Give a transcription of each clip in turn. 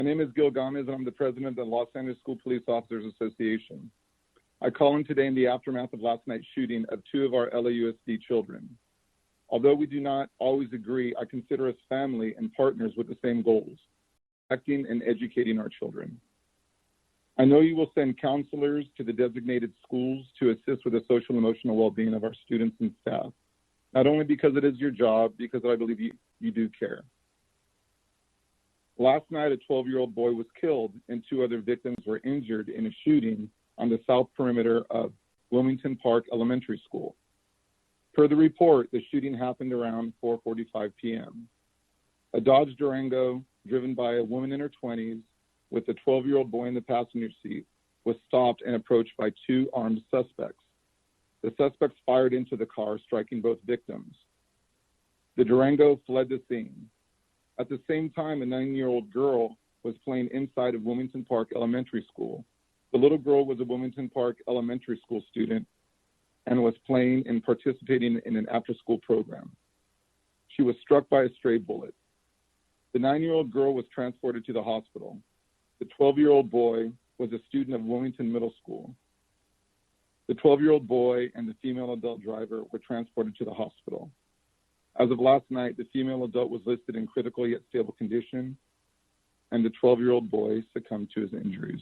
My name is Gamez, and I'm the president of the Los Angeles School Police Officers Association. I call in today in the aftermath of last night's shooting of two of our LAUSD children. Although we do not always agree, I consider us family and partners with the same goals, protecting and educating our children. I know you will send counselors to the designated schools to assist with the social and emotional well-being of our students and staff, not only because it is your job, because I believe you do care. Last night, a 12-year-old boy was killed and two other victims were injured in a shooting on the south perimeter of Wilmington Park Elementary School. Per the report, the shooting happened around 4:45 p.m. A Dodge Durango driven by a woman in her 20s with a 12-year-old boy in the passenger seat was stopped and approached by two armed suspects. The suspects fired into the car, striking both victims. The Durango fled the scene. At the same time, a 9-year-old girl was playing inside of Wilmington Park Elementary School. The little girl was a Wilmington Park Elementary School student and was playing and participating in an after-school program. She was struck by a stray bullet. The 9-year-old girl was transported to the hospital. The 12-year-old boy was a student of Wilmington Middle School. The 12-year-old boy and the female adult driver were transported to the hospital. As of last night, the female adult was listed in critical yet stable condition, and the 12-year-old boy succumbed to his injuries.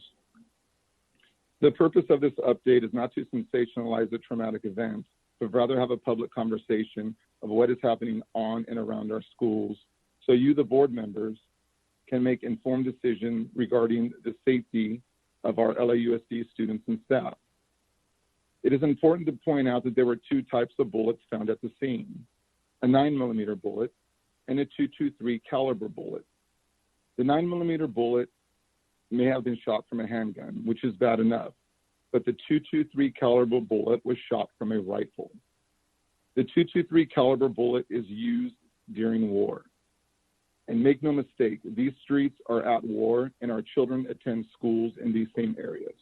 The purpose of this update is not to sensationalize the traumatic event, but rather have a public conversation of what is happening on and around our schools, so you, the board members, can make informed decisions regarding the safety of our LAUSD students and staff. It is important to point out that there were two types of bullets found at the scene, a 9mm bullet and a .223 caliber bullet. The 9mm bullet may have been shot from a handgun, which is bad enough, but the .223 caliber bullet was shot from a rifle. The .223 caliber bullet is used during war. And make no mistake, these streets are at war and our children attend schools in these same areas.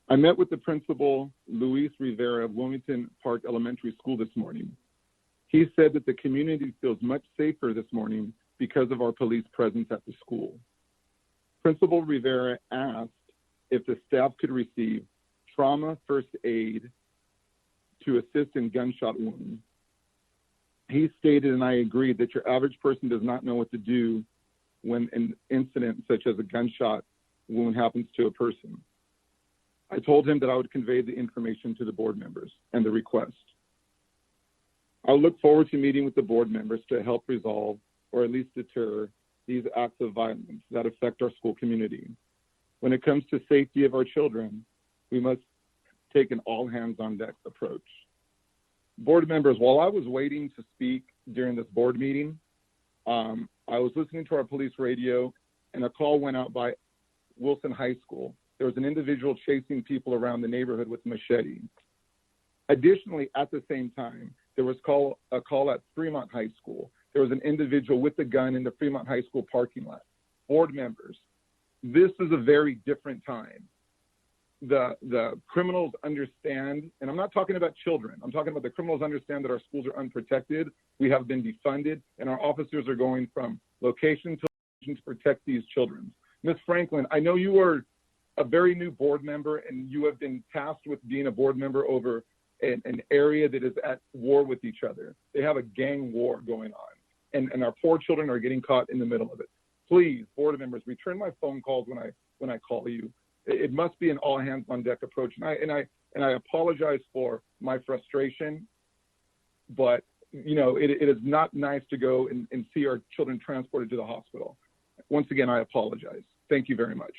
I met with the principal, Luis Rivera of Wilmington Park Elementary School this morning. He said that the community feels much safer this morning because of our police presence at the school. Principal Rivera asked if the staff could receive trauma first aid to assist in gunshot wounds. He stated, and I agreed, that your average person does not know what to do when an incident such as a gunshot wound happens to a person. I told him that I would convey the information to the board members and the request. I look forward to meeting with the board members to help resolve or at least deter these acts of violence that affect our school community. When it comes to safety of our children, we must take an all-hands-on-deck approach. Board members, while I was waiting to speak during this board meeting, I was listening to our police radio and a call went out by Wilson High School. There was an individual chasing people around the neighborhood with machete. Additionally, at the same time, there was a call at Fremont High School. There was an individual with a gun in the Fremont High School parking lot. Board members, this is a very different time. The criminals understand, and I'm not talking about children, I'm talking about the criminals understand that our schools are unprotected, we have been defunded, and our officers are going from location to location to protect these children. Ms. Franklin, I know you are a very new board member and you have been tasked with being a board member over an area that is at war with each other. They have a gang war going on, and our poor children are getting caught in the middle of it. Please, board members, return my phone calls when I call you. It must be an all-hands-on-deck approach, and I apologize for my frustration, but you know it is not nice to go and see our children transported to the hospital. Once again, I apologize. Thank you very much.